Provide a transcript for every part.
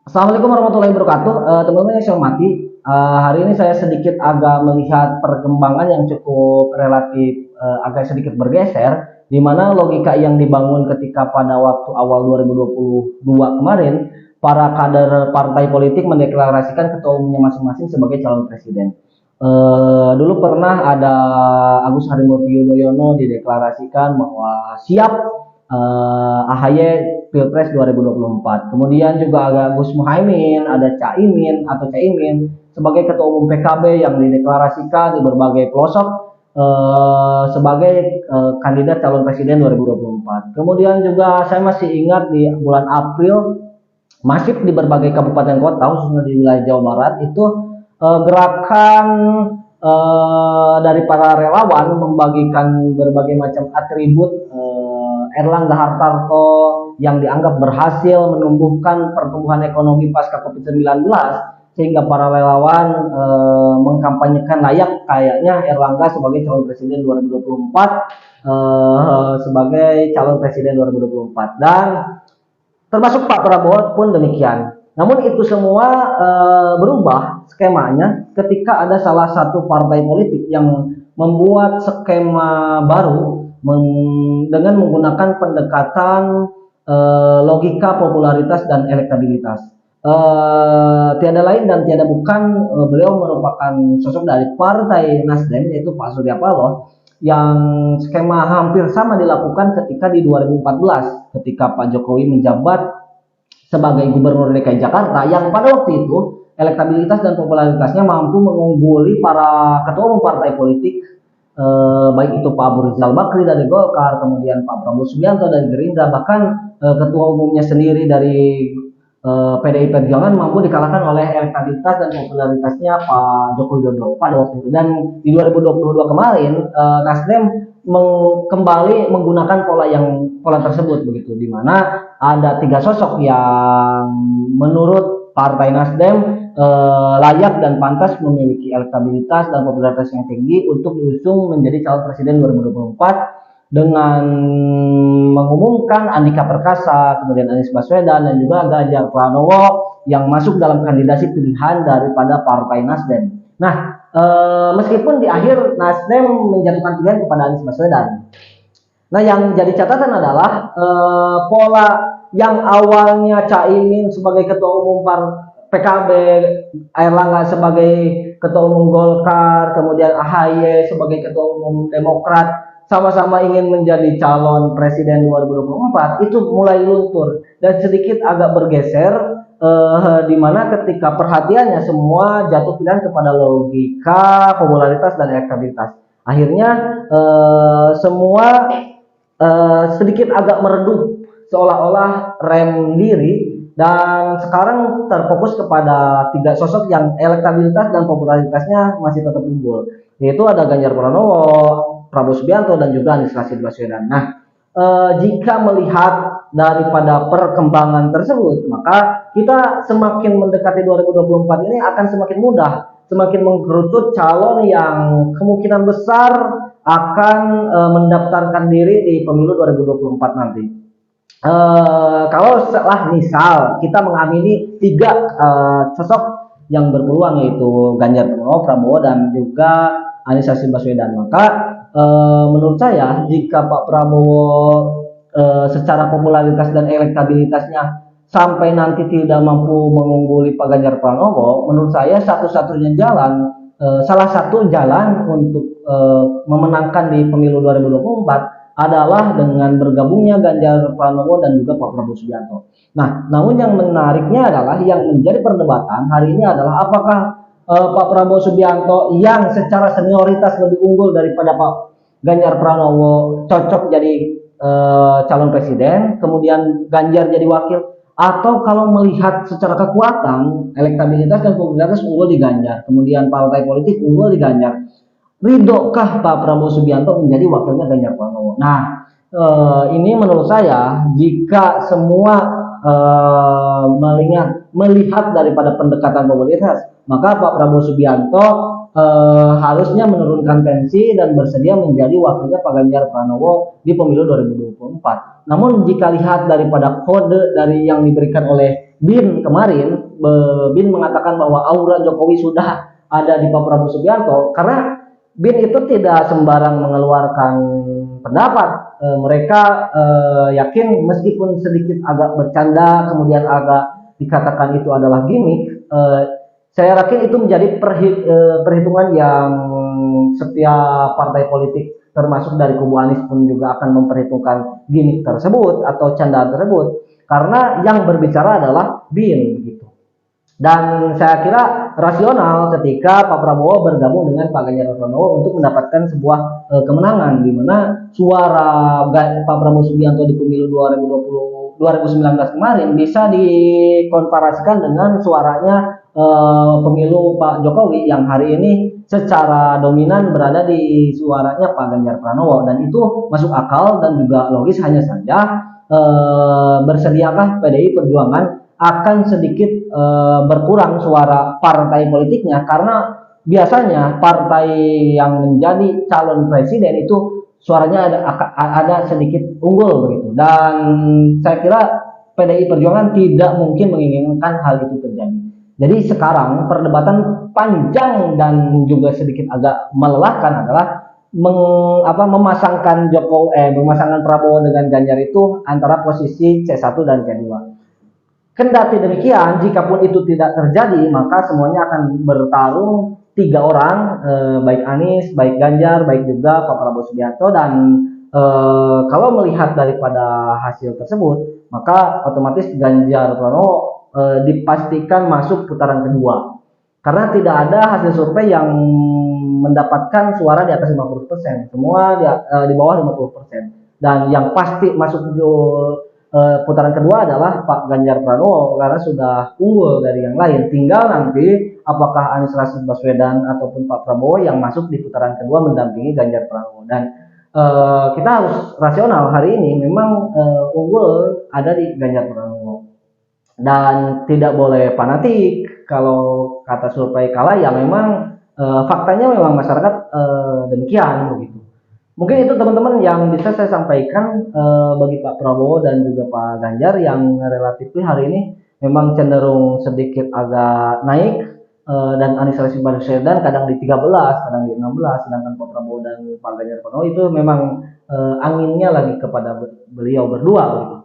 Assalamualaikum warahmatullahi wabarakatuh. Teman-teman yang saya hormati, hari ini saya sedikit agak melihat perkembangan yang cukup relatif agak sedikit bergeser, di mana logika yang dibangun ketika pada waktu awal 2022 kemarin, para kader partai politik mendeklarasikan ketua umumnya masing-masing sebagai calon presiden. Dulu pernah ada Agus Harimurti Yudhoyono dideklarasikan bahwa siap AHY Pilpres 2024. Kemudian juga ada Gus Muhaimin, ada Caimin sebagai ketua umum PKB yang dideklarasikan di berbagai pelosok sebagai kandidat calon presiden 2024. Kemudian juga saya masih ingat di bulan April masif di berbagai kabupaten kota khususnya di wilayah Jawa Barat itu gerakan dari para relawan membagikan berbagai macam atribut Erlangga Hartarto yang dianggap berhasil menumbuhkan pertumbuhan ekonomi pasca COVID-19 sehingga para relawan mengkampanyekan layak kayaknya Erlangga sebagai calon presiden 2024 sebagai calon presiden 2024 dan termasuk Pak Prabowo pun demikian. Namun itu semua berubah skemanya ketika ada salah satu partai politik yang membuat skema baru dengan menggunakan pendekatan logika popularitas dan elektabilitas. Tiada lain dan tiada bukan beliau merupakan sosok dari Partai Nasdem yaitu Pak Surya Paloh yang skema hampir sama dilakukan ketika di 2014 ketika Pak Jokowi menjabat sebagai Gubernur DKI Jakarta yang pada waktu itu elektabilitas dan popularitasnya mampu mengungguli para ketua umum partai politik baik itu Pak Abu Rizal Bakri dari Golkar, kemudian Pak Prabowo Subianto dari Gerindra, bahkan ketua umumnya sendiri dari PDI Perjuangan mampu dikalahkan oleh elektabilitas dan popularitasnya Pak Joko Widodo pada waktu itu. Dan di 2022 kemarin Nasdem kembali menggunakan pola tersebut begitu, di mana ada tiga sosok yang menurut Partai Nasdem layak dan pantas memiliki elektabilitas dan popularitas yang tinggi untuk diusung menjadi calon presiden 2024 dengan mengumumkan Andika Perkasa, kemudian Anies Baswedan dan juga Ganjar Pranowo yang masuk dalam kandidasi pilihan daripada Partai Nasdem. Nah, meskipun di akhir Nasdem menjatuhkan pilihan kepada Anies Baswedan. Nah, yang jadi catatan adalah pola yang awalnya Caimin sebagai ketua umum PKB, Erlangga sebagai ketua umum Golkar, kemudian AHY sebagai ketua umum Demokrat, sama-sama ingin menjadi calon presiden 2024 itu mulai luntur dan sedikit agak bergeser di mana ketika perhatiannya semua jatuh pilihan kepada logika, popularitas dan elektabilitas. Akhirnya semua sedikit agak meredup seolah-olah rem diri dan sekarang terfokus kepada tiga sosok yang elektabilitas dan popularitasnya masih tetap unggul, yaitu ada Ganjar Pranowo, Prabowo Subianto dan juga Anies Baswedan. Nah, jika melihat daripada perkembangan tersebut, maka kita semakin mendekati 2024 ini akan semakin mudah, semakin mengkerucut calon yang kemungkinan besar akan mendaftarkan diri di pemilu 2024 nanti. Kalau setelah misal kita mengamini tiga sosok yang berpeluang yaitu Ganjar Pranowo, Prabowo dan juga Anies Baswedan, maka menurut saya jika Pak Prabowo secara popularitas dan elektabilitasnya sampai nanti tidak mampu mengungguli Pak Ganjar Pranowo, menurut saya satu-satunya jalan, salah satu jalan untuk memenangkan di pemilu 2024 adalah dengan bergabungnya Ganjar Pranowo dan juga Pak Prabowo Subianto. Nah, namun yang menariknya adalah yang menjadi perdebatan hari ini adalah apakah Pak Prabowo Subianto yang secara senioritas lebih unggul daripada Pak Ganjar Pranowo cocok jadi calon presiden, kemudian Ganjar jadi wakil, atau kalau melihat secara kekuatan, elektabilitas dan popularitas unggul di Ganjar, kemudian partai politik unggul di Ganjar, ridokah Pak Prabowo Subianto menjadi wakilnya Ganjar Pranowo? Nah, ini menurut saya jika semua melihat daripada pendekatan popularitas, maka Pak Prabowo Subianto harusnya menurunkan tensi dan bersedia menjadi wakilnya Pak Ganjar Pranowo di pemilu 2024. Namun jika lihat daripada kode dari yang diberikan oleh BIN kemarin, BIN mengatakan bahwa aura Jokowi sudah ada di Pak Prabowo Subianto, karena BIN itu tidak sembarang mengeluarkan pendapat. Mereka yakin meskipun sedikit agak bercanda, kemudian agak dikatakan itu adalah gimmick, saya yakin itu menjadi perhitungan yang setiap partai politik termasuk dari kubu Anies pun juga akan memperhitungkan gimmick tersebut atau candaan tersebut, karena yang berbicara adalah BIN gitu. Dan saya kira rasional ketika Pak Prabowo bergabung dengan Pak Ganjar Pranowo untuk mendapatkan sebuah kemenangan, di mana suara Pak Prabowo Subianto di pemilu 2019 kemarin bisa dikomparasikan dengan suaranya pemilu Pak Jokowi yang hari ini secara dominan berada di suaranya Pak Ganjar Pranowo, dan itu masuk akal dan juga logis. Hanya saja bersediakah PDI Perjuangan akan sedikit berkurang suara partai politiknya, karena biasanya partai yang menjadi calon presiden itu suaranya ada sedikit unggul begitu, dan saya kira PDI Perjuangan tidak mungkin menginginkan hal itu terjadi. Jadi sekarang perdebatan panjang dan juga sedikit agak melelahkan adalah memasangkan Prabowo dengan Ganjar itu antara posisi C1 dan C2. Kendati demikian, jikapun itu tidak terjadi, maka semuanya akan bertarung 3 orang, baik Anies, baik Ganjar, baik juga Pak Prabowo Subianto. Dan kalau melihat daripada hasil tersebut, maka otomatis Ganjar Pranowo dipastikan masuk putaran kedua, karena tidak ada hasil survei yang mendapatkan suara di atas 50%, semua di bawah 50%. Dan yang pasti masuk putaran kedua adalah Pak Ganjar Pranowo, karena sudah unggul dari yang lain. Tinggal nanti apakah Anies Rashid Baswedan ataupun Pak Prabowo yang masuk di putaran kedua mendampingi Ganjar Pranowo. Dan kita harus rasional, hari ini memang unggul ada di Ganjar Pranowo, dan tidak boleh fanatik. Kalau kata survei kalah, ya memang faktanya memang masyarakat demikian begitu. Mungkin itu teman-teman yang bisa saya sampaikan bagi Pak Prabowo dan juga Pak Ganjar, yang relatif hari ini memang cenderung sedikit agak naik, dan Anies Rashid Baswedan kadang di 13, kadang di 16, sedangkan Pak Prabowo dan Pak Ganjar Pranowo itu memang anginnya lagi kepada beliau berdua gitu.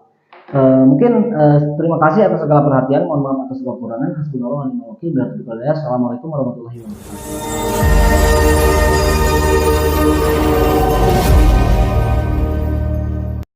Mungkin terima kasih atas segala perhatian, mohon maaf atas segala kekurangan. Hasbunallah wa ni'mal wakil. Assalamualaikum warahmatullahi wabarakatuh.